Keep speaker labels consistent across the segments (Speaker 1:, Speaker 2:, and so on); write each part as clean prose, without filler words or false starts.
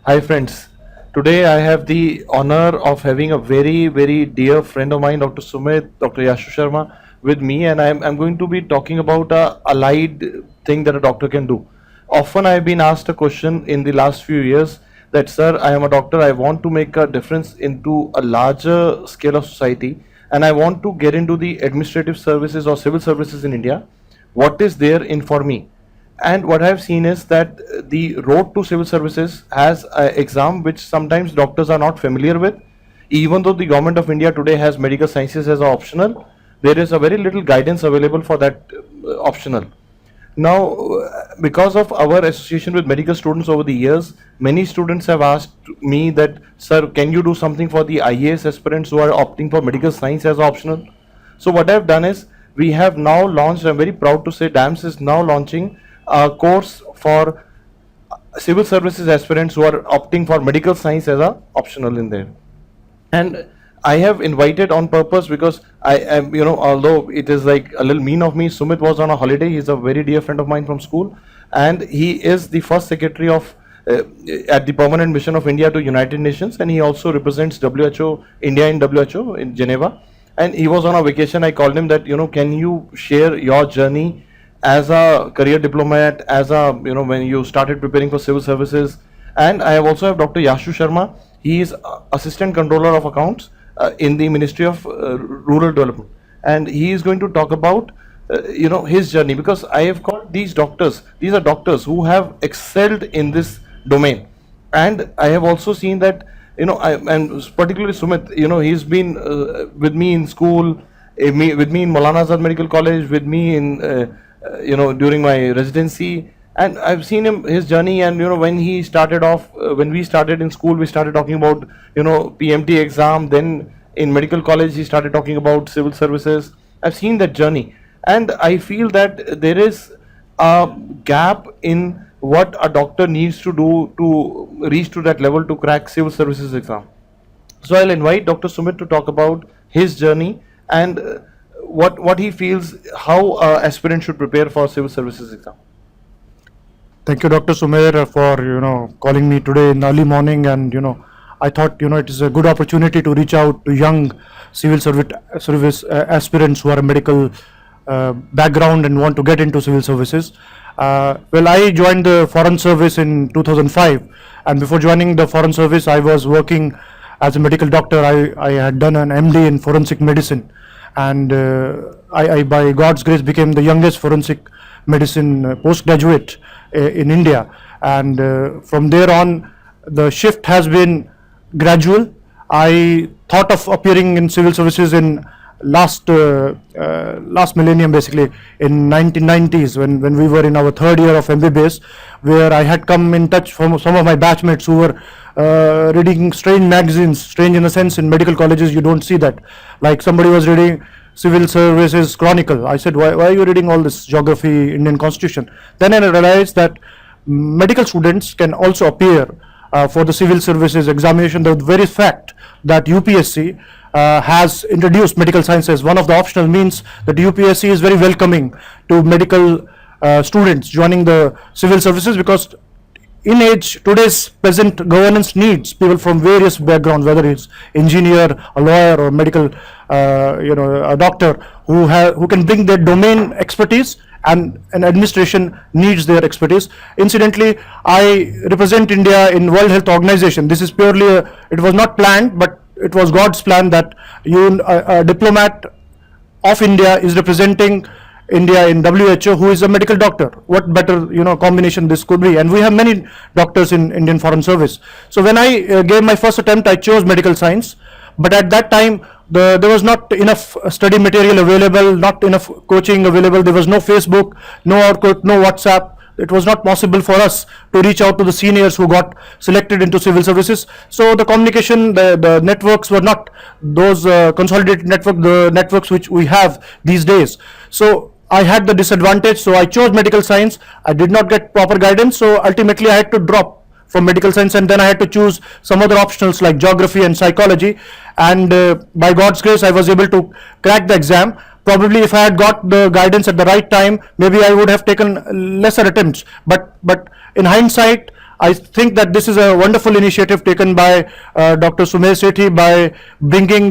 Speaker 1: Hi friends, today I have the honor of having a very dear friend of mine, Dr. Sumit, Dr. Yashu Sharma with me, and I'm going to be talking about a allied thing that a doctor can do. Often I've been asked a question in the last few years that, sir, I am a doctor, I want to make a difference into a larger scale of society, and I want to get into the administrative services or civil services in India. What is there in for me? And what I've seen is that the road to civil services has an exam which sometimes doctors are not familiar with. Even though the government of India today has medical sciences as optional, there is a very little guidance available for that optional. Now, because of our association with medical students over the years, many students have asked me that, sir, can you do something for the IAS aspirants who are opting for medical science as optional? So what I've done is we have now launched, I'm very proud to say DAMS is now launching a course for civil services aspirants who are opting for medical science as a optional in there. And I have invited on purpose because I am, although it is like a little mean of me, Sumit was on a holiday. He's a very dear friend of mine from school, and he is the first secretary of at the permanent mission of India to United Nations, and he also represents WHO, India in WHO in Geneva. And he was on a vacation. I called him that, can you share your journey as a career diplomat, as a, when you started preparing for civil services. And I have also have Dr. Yashu Sharma. He is assistant controller of accounts in the Ministry of Rural Development, and he is going to talk about his journey, because I have called these doctors. These are doctors who have excelled in this domain, and I have also seen that and particularly Sumit, he's been with me in school, with me in Maulana Azad Medical College, with me in during my residency, and I've seen his journey. And when he started off, when we started in school, we started talking about PMT exam. Then in medical college he started talking about civil services. I've seen that journey, and I feel that there is a gap in what a doctor needs to do to reach to that level to crack civil services exam. So I'll invite Dr. Sumit to talk about his journey and what he feels, how aspirant should prepare for civil services exam.
Speaker 2: Thank you, Dr. Sumer, for calling me today in early morning, and I thought it is a good opportunity to reach out to young civil service aspirants who are a medical background and want to get into civil services. Well, I joined the Foreign Service in 2005, and before joining the Foreign Service, I was working as a medical doctor. I had done an MD in forensic medicine, and I, by God's grace, became the youngest forensic medicine postgraduate in India. And from there on, the shift has been gradual. I thought of appearing in civil services in last millennium, basically in 1990s, when we were in our third year of MBBS, where I had come in touch from some of my batchmates who were reading strange magazines. Strange in the sense, in medical colleges you don't see that. Like somebody was reading Civil Services Chronicle. I said, why are you reading all this geography, Indian Constitution? Then I realized that medical students can also appear for the civil services examination. The very fact that UPSC has introduced medical science as one of the optional means that UPSC is very welcoming to medical students joining the civil services, because in age, today's present governance needs people from various backgrounds, whether it's engineer, a lawyer, or medical, a doctor who can bring their domain expertise, and an administration needs their expertise. Incidentally, I represent India in World Health Organization. This is purely it was not planned, but it was God's plan that a diplomat of India is representing India in WHO, who is a medical doctor. What better combination this could be? And we have many doctors in Indian Foreign Service. So when I gave my first attempt, I chose medical science, but at that time there was not enough study material available, not enough coaching available. There was no Facebook, no WhatsApp. It was not possible for us to reach out to the seniors who got selected into civil services. So the communication, the networks were not those consolidated the networks which we have these days. So I had the disadvantage, so I chose medical science. I did not get proper guidance, so ultimately I had to drop from medical science, and then I had to choose some other optionals like geography and psychology. And by God's grace, I was able to crack the exam. Probably if I had got the guidance at the right time, maybe I would have taken lesser attempts. But in hindsight, I think that this is a wonderful initiative taken by Dr. Sumer Sethi by bringing,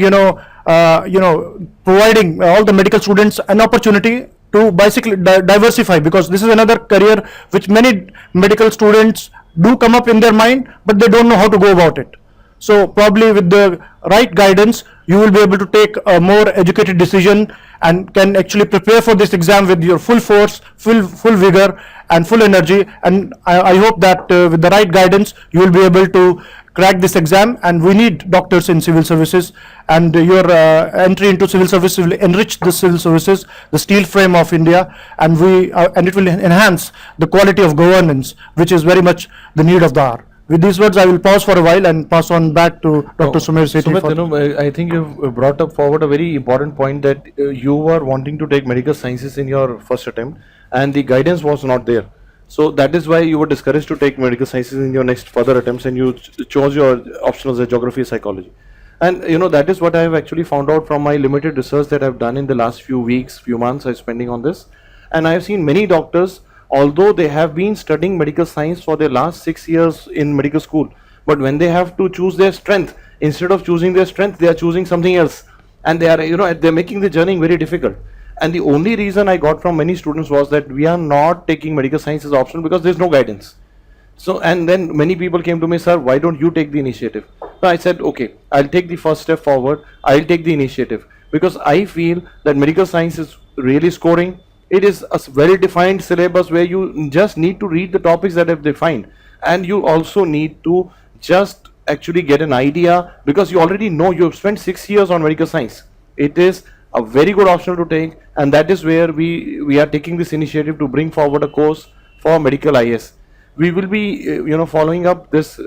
Speaker 2: providing all the medical students an opportunity to basically diversify, because this is another career which many medical students do come up in their mind, but they don't know how to go about it. So probably with the right guidance, you will be able to take a more educated decision and can actually prepare for this exam with your full force, full vigor and full energy. And I hope that with the right guidance, you will be able to crack this exam. And we need doctors in civil services, and your entry into civil service will enrich the civil services, the steel frame of India, and it will enhance the quality of governance, which is very much the need of the hour. With these words, I will pause for a while and pass on back to Dr. Sumer Sethi.
Speaker 1: Sumit, I think you've brought up forward a very important point that you were wanting to take medical sciences in your first attempt, and the guidance was not there. So that is why you were discouraged to take medical sciences in your next further attempts, and you chose your optionals as geography, psychology. And that is what I have actually found out from my limited research that I've done in the last few weeks, few months I'm spending on this. And I have seen many doctors, although they have been studying medical science for their last 6 years in medical school, but when they have to choose their strength, instead of choosing their strength, they are choosing something else, and they are they're making the journey very difficult. And the only reason I got from many students was that we are not taking medical science as optional because there's no guidance. So, and then many people came to me, sir, why don't you take the initiative? So I said, okay, I'll take the first step forward, I'll take the initiative, because I feel that medical science is really scoring. It is a very defined syllabus where you just need to read the topics that have defined, and you also need to just actually get an idea, because you already know you've spent 6 years on medical science. It is a very good option to take, and that is where we are taking this initiative to bring forward a course for medical IS. We will be following up this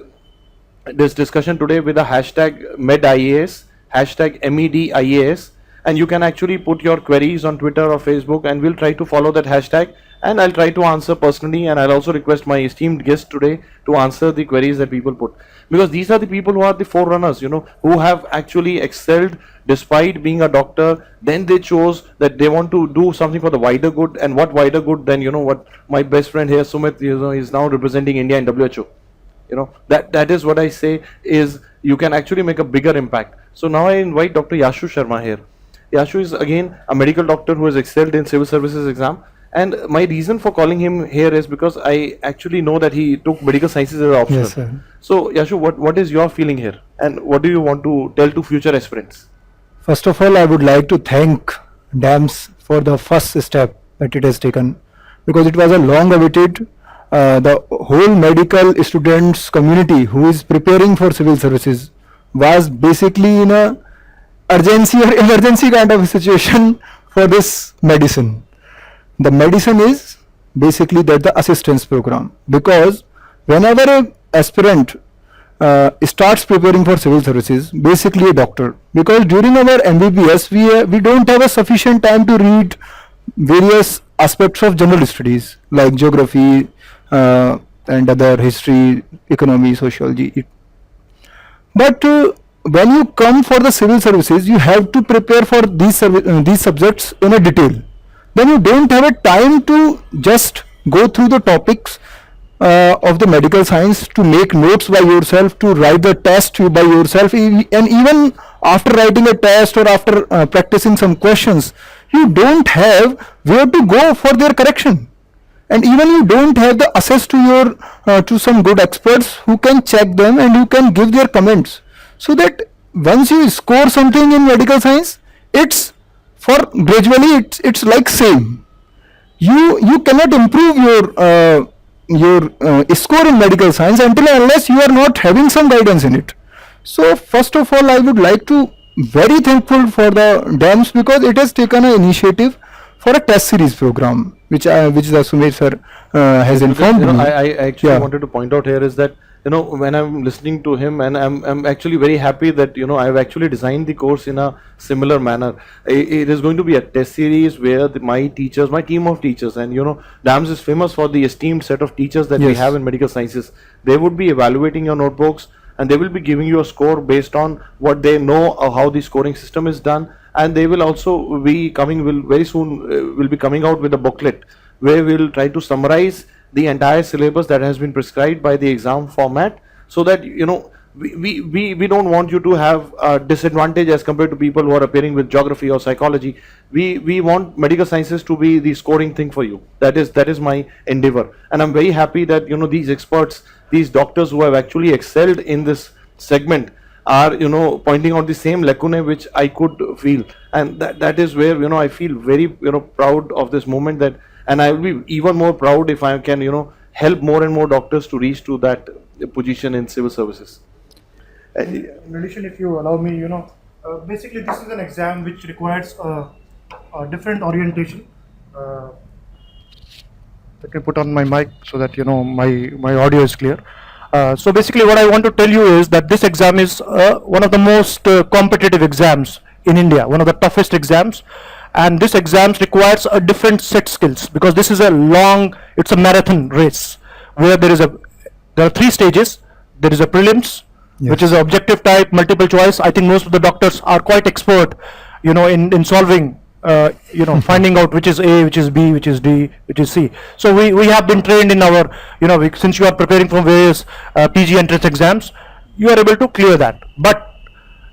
Speaker 1: discussion today with a hashtag MEDIAS, hashtag MEDIAS, and you can actually put your queries on Twitter or Facebook, and we'll try to follow that hashtag, and I'll try to answer personally, and I'll also request my esteemed guest today to answer the queries that people put, because these are the people who are the forerunners, who have actually excelled despite being a doctor. Then they chose that they want to do something for the wider good, and what wider good than what my best friend here Sumit is now representing India in WHO. That is what I say, is you can actually make a bigger impact. So now I invite Dr. Yashu Sharma here. Yashu is again a medical doctor who has excelled in civil services exam, and my reason for calling him here is because I actually know that he took medical sciences as an option.
Speaker 3: Yes, sir.
Speaker 1: So Yashu, what is your feeling here, and what do you want to tell to future aspirants?
Speaker 3: First of all, I would like to thank DAMS for the first step that it has taken, because it was a long awaited. The whole medical students community who is preparing for civil services was basically in a urgency or emergency kind of a situation for this medicine. The medicine is basically that the assistance program, because whenever a aspirant starts preparing for civil services, basically a doctor, because during our MBBS we don't have a sufficient time to read various aspects of general studies like geography and other history, economy, sociology. But when you come for the civil services, you have to prepare for these subjects in a detail. Then you don't have a time to just go through the topics of the medical science, to make notes by yourself, to write the test by yourself, and even after writing a test or after practicing some questions, you don't have where to go for their correction, and even you don't have the access to your to some good experts who can check them and who can give their comments. So that once you score something in medical science, it's for gradually it's like same. You cannot improve your score in medical science until unless you are not having some guidance in it. So first of all, I would like to very thankful for the DAMS, because it has taken an initiative for a test series program, which the Sumit sir has informed me.
Speaker 1: I actually
Speaker 3: Yeah.
Speaker 1: wanted to point out here is that when I'm listening to him, and I'm actually very happy that I've actually designed the course in a similar manner. It is going to be a test series where my teachers, my team of teachers, and DAMS is famous for the esteemed set of teachers that we
Speaker 3: Yes.
Speaker 1: have in medical sciences. They would be evaluating your notebooks, and they will be giving you a score based on what they know of how the scoring system is done. And they will also be coming, will very soon will be coming out with a booklet where we'll try to summarize the entire syllabus that has been prescribed by the exam format, so that we don't want you to have a disadvantage as compared to people who are appearing with geography or psychology. We want medical sciences to be the scoring thing for you. That is my endeavor, and I'm very happy that these experts, these doctors who have actually excelled in this segment are pointing out the same lacunae which I could feel, and that is where I feel very proud of this moment, that and I will be even more proud if I can help more and more doctors to reach to that position in civil services.
Speaker 2: In addition, if you allow me, basically this is an exam which requires a different orientation. Let me put on my mic so that my audio is clear. So basically, what I want to tell you is that this exam is one of the most competitive exams in India, one of the toughest exams, and this exam requires a different set skills, because this is it's a marathon race where there are 3 stages. There is a prelims, which is an objective type, multiple choice. I think most of the doctors are quite expert, in solving, finding out which is A, which is B, which is D, which is C. So we have been trained in our, since you are preparing for various PG entrance exams, you are able to clear that. But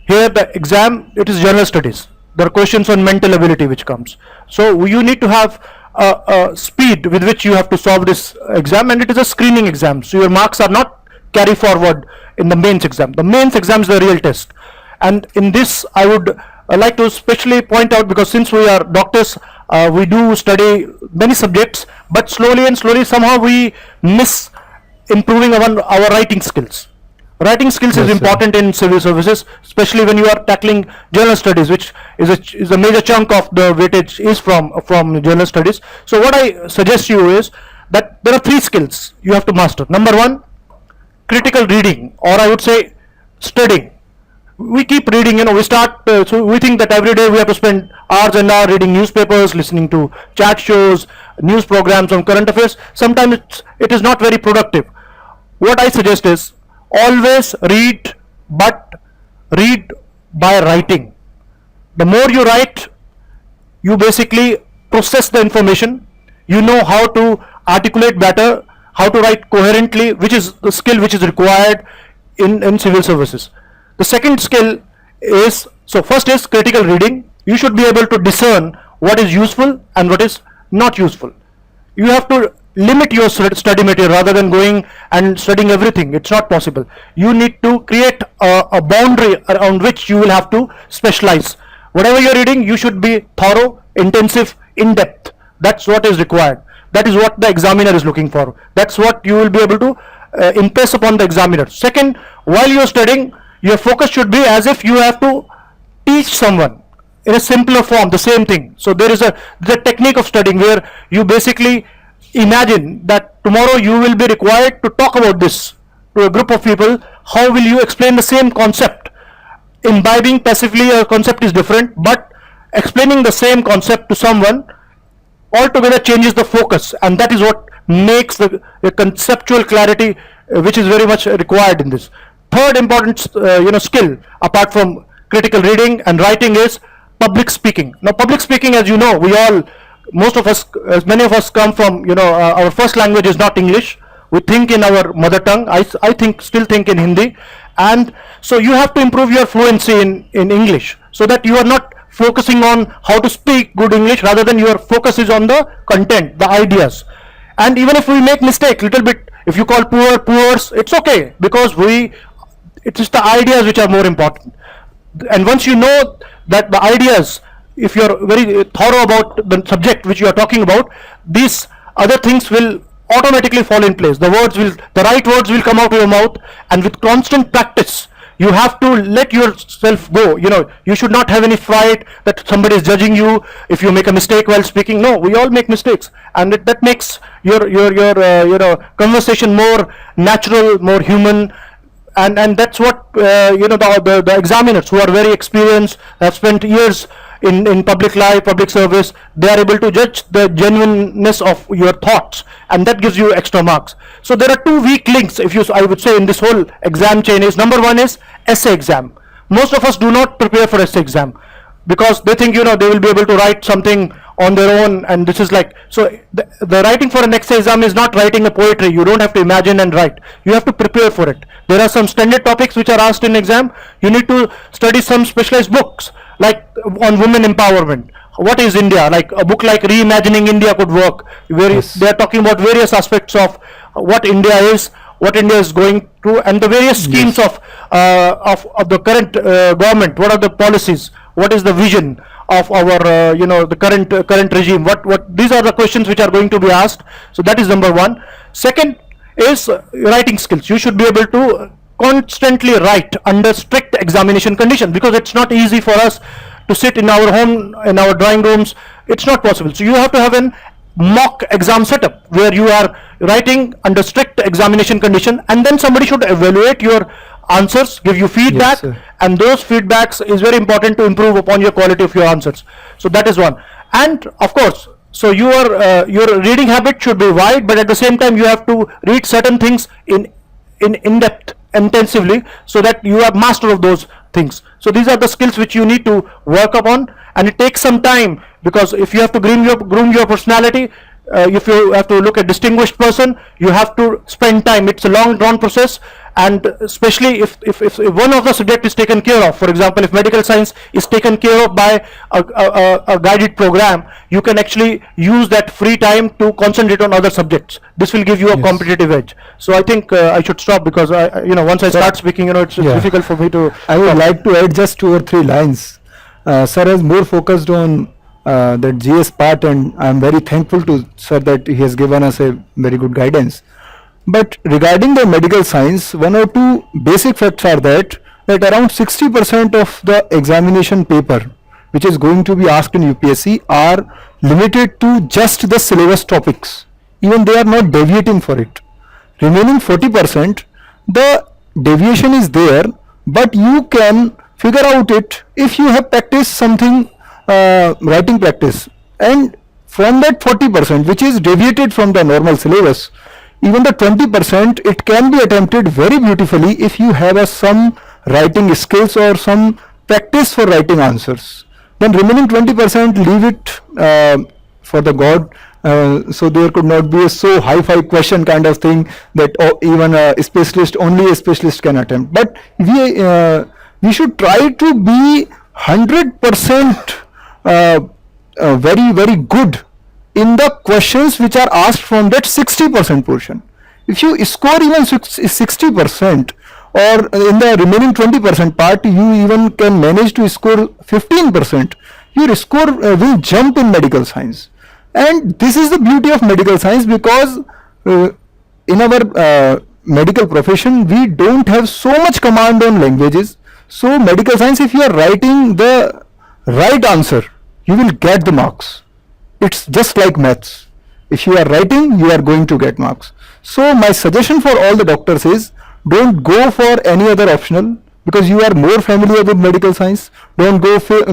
Speaker 2: here the exam, it is general studies. There are questions on mental ability which comes. So you need to have a speed with which you have to solve this exam, and it is a screening exam. So your marks are not carry forward in the mains exam. The mains exam is the real test. And in this, I would like to especially point out, because since we are doctors, we do study many subjects, but slowly and slowly somehow we miss improving our writing skills. Writing skills is important in civil services, especially when you are tackling general studies, which is a major chunk of the weightage is from general studies. So what I suggest you is that there are 3 skills you have to master. Number 1, critical reading, or I would say studying. We keep reading, we start, so we think that every day we have to spend hours and hours reading newspapers, listening to chat shows, news programs on current affairs. Sometimes it is not very productive. What I suggest is always read, but read by writing. The more you write, you basically process the information, you know how to articulate better, how to write coherently, which is the skill which is required in civil services. The second skill is, so first is critical reading. You should be able to discern what is useful and what is not useful. You have to limit your study material rather than going and studying everything. It's not possible. You need to create a boundary around which you will have to specialize. Whatever you're reading, you should be thorough, intensive, in-depth. That's what is required. That is what the examiner is looking for. That's what you will be able to impress upon the examiner. Second, while you're studying, your focus should be as if you have to teach someone in a simpler form the same thing. So there is the technique of studying where you basically imagine that tomorrow you will be required to talk about this to a group of people. How will you explain the same concept? Imbibing passively a concept is different, but explaining the same concept to someone altogether changes the focus, and that is what makes the conceptual clarity which is very much required in this. Third important skill apart from critical reading and writing is public speaking. Now public speaking, as you know, most of us, as many of us come from, our first language is not English. We think in our mother tongue. I still think in Hindi, and so you have to improve your fluency in English, so that you are not focusing on how to speak good English, rather than your focus is on the content, the ideas. And even if we make mistake little bit, if you call poors, it's okay, because it is the ideas which are more important. And once you know that the ideas, if you are very thorough about the subject which you are talking about, these other things will automatically fall in place. The right words will come out of your mouth, and with constant practice, you have to let yourself go. You should not have any fright that somebody is judging you if you make a mistake while speaking. No, we all make mistakes, and that makes your conversation more natural, more human. And that's what the examiners who are very experienced, have spent years in public life, public service, they are able to judge the genuineness of your thoughts, and that gives you extra marks. So there are 2 weak links, I would say, in this whole exam chain. Is number 1 is essay exam. Most of us do not prepare for essay exam because they think they will be able to write something on their own, and this is like, so the writing for an extra exam is not writing a poetry. You don't have to imagine and write, you have to prepare for it. There are some standard topics which are asked in exam. You need to study some specialized books, like on women empowerment. What is India? Like a book like Reimagining India could work, where
Speaker 3: Yes.
Speaker 2: they are talking about various aspects of what India is, what India is going through, and the various schemes of the current government. What are the policies? What is the vision of our the current regime? What these are the questions which are going to be asked. So that is number one. Second is writing skills. You should be able to constantly write under strict examination conditions, because it's not easy for us to sit in our home, in our drawing rooms. It's not possible. So you have to have an mock exam setup where you are writing under strict examination condition, and then somebody should evaluate your answers, give you feedback,
Speaker 3: sir.
Speaker 2: and those feedbacks is very important to improve upon your quality of your answers. So that is one. And of course, so your reading habit should be wide, but at the same time you have to read certain things in depth, intensively, so that you are master of those things. So these are the skills which you need to work upon, and it takes some time, because if you have to groom your personality, if you have to look a distinguished person, you have to spend time. It's a long drawn process, and especially if one of the subject is taken care of, for example, if medical science is taken care of by a guided program, you can actually use that free time to concentrate on other subjects. This will give you a
Speaker 3: Yes.
Speaker 2: competitive edge. So I think I should stop, because once I start speaking, it's
Speaker 3: Yeah.
Speaker 2: difficult for me to.
Speaker 3: I would like to add just 2 or 3 lines. Sir has more focused on the GS part, and I am very thankful to sir that he has given us a very good guidance. But regarding the medical science, 1 or 2 basic facts are that around 60% of the examination paper which is going to be asked in UPSC are limited to just the syllabus topics. Even they are not deviating for it. Remaining 40%, the deviation is there, but you can figure out it if you have practiced something, writing practice. And from that 40% which is deviated from the normal syllabus, even the 20% it can be attempted very beautifully if you have some writing skills or some practice for writing answers. Then remaining 20% leave it for the God. So there could not be a so hi-fi question kind of thing that even a specialist, only a specialist can attempt. But we should try to be 100% very good in the questions which are asked from that 60% portion. If you score even 60%, or in the remaining 20% part you even can manage to score 15%, your score will jump in medical science. And this is the beauty of medical science, because in our medical profession we don't have so much command on languages. So medical science, if you are writing the right answer, you will get the marks. It's just like maths. If you are writing, you are going to get marks. So my suggestion for all the doctors is, don't go for any other optional, because you are more familiar with medical science. Don't go for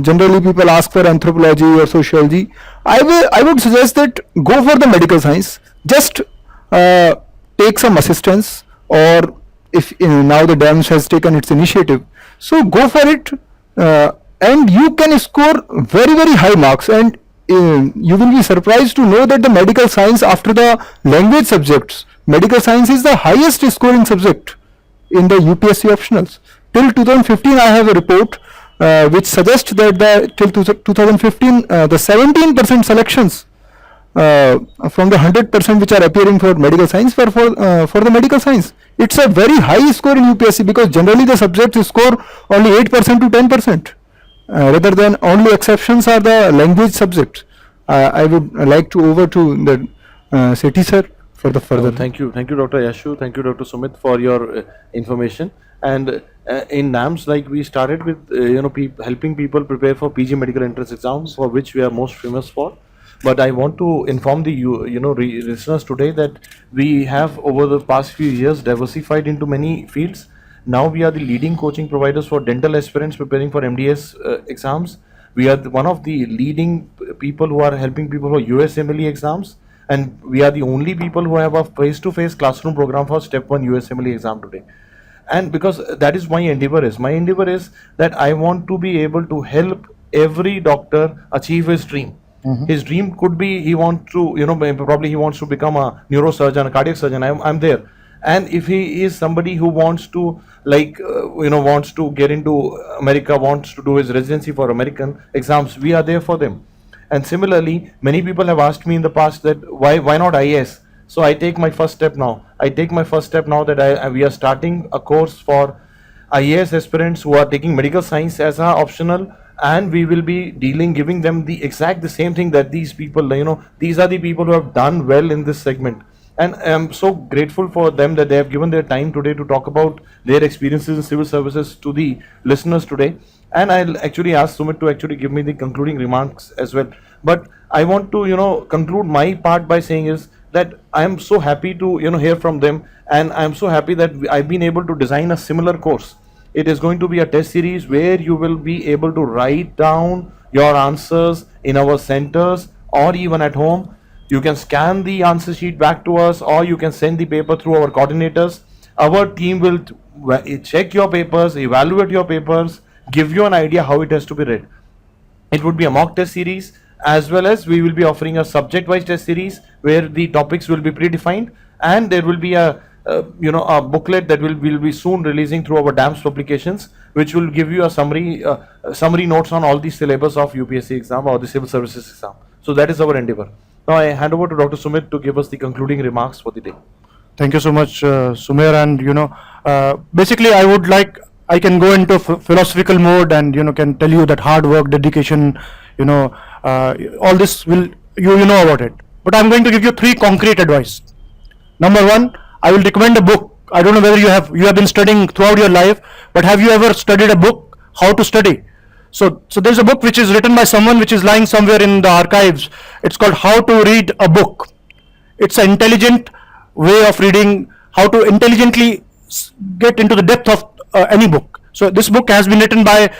Speaker 3: generally people ask for anthropology or sociology. I would suggest that go for the medical science. Just take some assistance, or if now the DAMS has taken its initiative, so go for it, and you can score very high marks. And you will be surprised to know that the medical science, after the language subjects, medical science is the highest scoring subject in the UPSC optionals. Till 2015 I have a report which suggests that till 2015 the 17% selections from the 100% which are appearing for medical science were for the medical science. It's a very high score in UPSC, because generally the subjects score only 8% to 10%, rather than only exceptions are the language subjects. I would like to over to the Sethi sir for the further.
Speaker 1: Thank you, Dr. Yashu. Thank you, Dr. Sumit, for your information. And in NAMS, like we started with, helping people prepare for PG medical entrance exams, for which we are most famous for. But I want to inform the listeners today that we have over the past few years diversified into many fields. Now we are the leading coaching providers for dental aspirants preparing for MDS exams. We are one of the leading people who are helping people for USMLE exams, and we are the only people who have a face-to-face classroom program for Step 1 USMLE exam today. And because that is my endeavor is that I want to be able to help every doctor achieve his dream. His dream could be he wants to, maybe probably he wants to become a neurosurgeon, a cardiac surgeon. I'm there. And if he is somebody who wants to, like, wants to get into America, wants to do his residency for American exams, we are there for them. And similarly, many people have asked me in the past that why not IAS? So I take my first step now. I take my first step now that we are starting a course for IAS aspirants who are taking medical science as a optional, and we will be giving them the same thing that these people, these are the people who have done well in this segment. And I'm so grateful for them that they have given their time today to talk about their experiences in civil services to the listeners today. And I'll actually ask Sumit to actually give me the concluding remarks as well. But I want to, conclude my part by saying is that I am so happy to, hear from them, and I'm so happy that I've been able to design a similar course. It is going to be a test series where you will be able to write down your answers in our centers or even at home. You can scan the answer sheet back to us, or you can send the paper through our coordinators. Our team will check your papers, evaluate your papers, give you an idea how it has to be read. It would be a mock test series, as well as we will be offering a subject wise test series where the topics will be predefined, and there will be a booklet that will be soon releasing through our DAMS publications, which will give you a summary notes on all the syllabus of UPSC exam or the civil services exam. So that is our endeavor. Now I hand over to Dr. Sumit to give us the concluding remarks for the day.
Speaker 2: Thank you so much, Sumer. And basically, I can go into philosophical mode and can tell you that hard work, dedication, all this will you know about it. But I'm going to give you 3 concrete advice. Number 1, I will recommend a book. I don't know whether you have been studying throughout your life, but have you ever studied a book, How to Study? So there's a book which is written by someone which is lying somewhere in the archives. It's called How to Read a Book. It's an intelligent way of reading, how to intelligently get into the depth of any book. So this book has been written by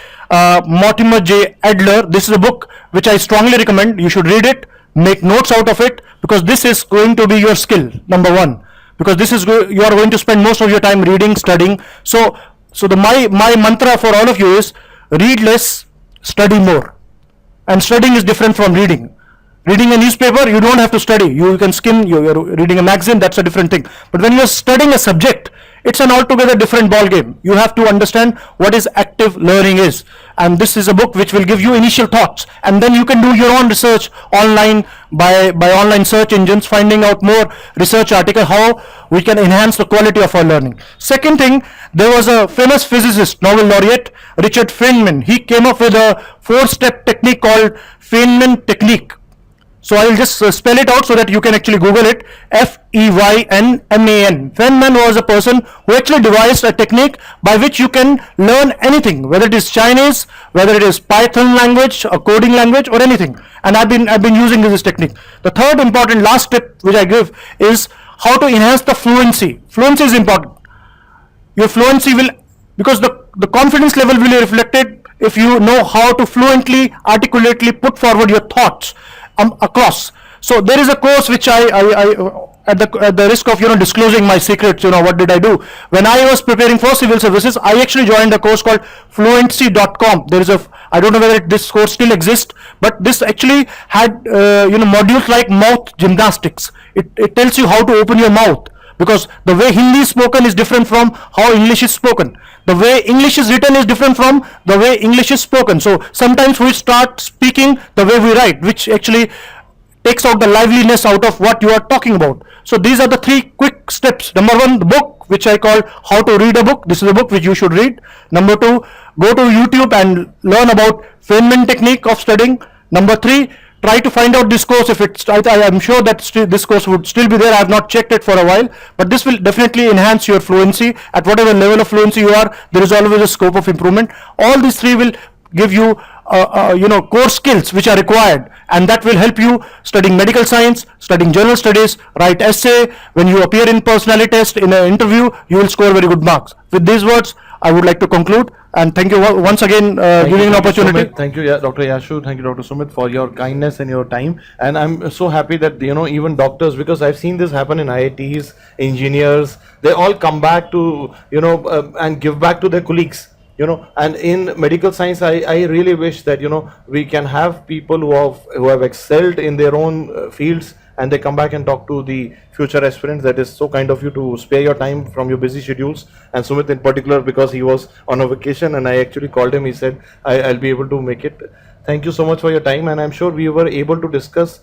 Speaker 2: Mortimer J. Adler. This is a book which I strongly recommend. You should read it, make notes out of it, because this is going to be your skill, number 1. Because this is you are going to spend most of your time reading, studying. So my mantra for all of you is read less, study more. And studying is different from reading. Reading a newspaper, you don't have to study. You can skim. You're reading a magazine, that's a different thing. But when you're studying a subject, it's an altogether different ball game. You have to understand what is active learning is. And this is a book which will give you initial thoughts. And then you can do your own research online by online search engines, finding out more research article, how we can enhance the quality of our learning. Second thing, there was a famous physicist, Nobel laureate, Richard Feynman. He came up with a 4-step technique called Feynman technique. So I will just spell it out so that you can actually Google it. Feynman. Feynman was a person who actually devised a technique by which you can learn anything, whether it is Chinese, whether it is Python language, a coding language, or anything. And I've been using this technique. The third important last tip which I give is how to enhance the fluency. Fluency is important. Your fluency will, because the confidence level will be reflected if you know how to fluently, articulately put forward your thoughts across. So there is a course which I at the risk of disclosing my secrets, what did I do when I was preparing for civil services? I actually joined a course called fluency.com. There is I don't know whether this course still exists, but this actually had modules like mouth gymnastics. It tells you how to open your mouth, because the way Hindi is spoken is different from how English is spoken. The way English is written is different from the way English is spoken. So sometimes we start speaking the way we write, which actually takes out the liveliness out of what you are talking about. So these are the 3 quick steps. Number 1, the book which I call How to Read a Book. This is a book which you should read. Number 2, go to YouTube and learn about Feynman technique of studying. Number 3, try to find out this course. If it's, I am sure that this course would still be there. I have not checked it for a while, but this will definitely enhance your fluency. At whatever level of fluency you are, there is always a scope of improvement. All these 3 will give you core skills which are required, and that will help you studying medical science, studying general studies, write essay. When you appear in personality test, in an interview, you will score very good marks. With these words, I would like to conclude, and thank you once again giving an opportunity.
Speaker 1: Thank you, Dr. Yashu. Thank you, Dr. Sumit, for your kindness and your time. And I'm so happy that even doctors, because I've seen this happen in IITs, engineers, they all come back to and give back to their colleagues. And in medical science, I really wish that we can have people who have excelled in their own fields, and they come back and talk to the future aspirants. That is so kind of you to spare your time from your busy schedules. And Sumit in particular, because he was on a vacation and I actually called him, he said I'll be able to make it. Thank you so much for your time, and I'm sure we were able to discuss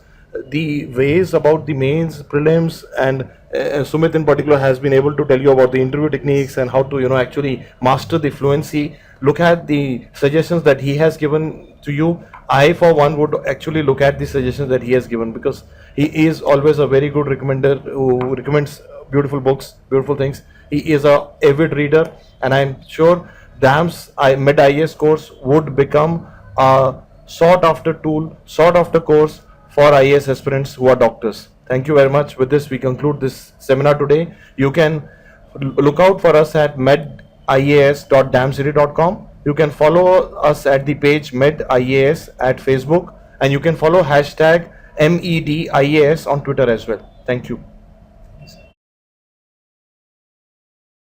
Speaker 1: the ways about the mains, prelims, and Sumit in particular has been able to tell you about the interview techniques and how to actually master the fluency. Look at the suggestions that he has given to you. I for one would actually look at the suggestions that he has given, because he is always a very good recommender who recommends beautiful books, beautiful things. He is a avid reader, and I'm sure DAMS Mid IAS course would become a sought after tool, sought after course for IAS aspirants who are doctors. Thank you very much. With this, we conclude this seminar today. You can look out for us at medias.damcity.com. You can follow us at the page medias at Facebook, and you can follow hashtag MEDIAS on Twitter as well. Thank you.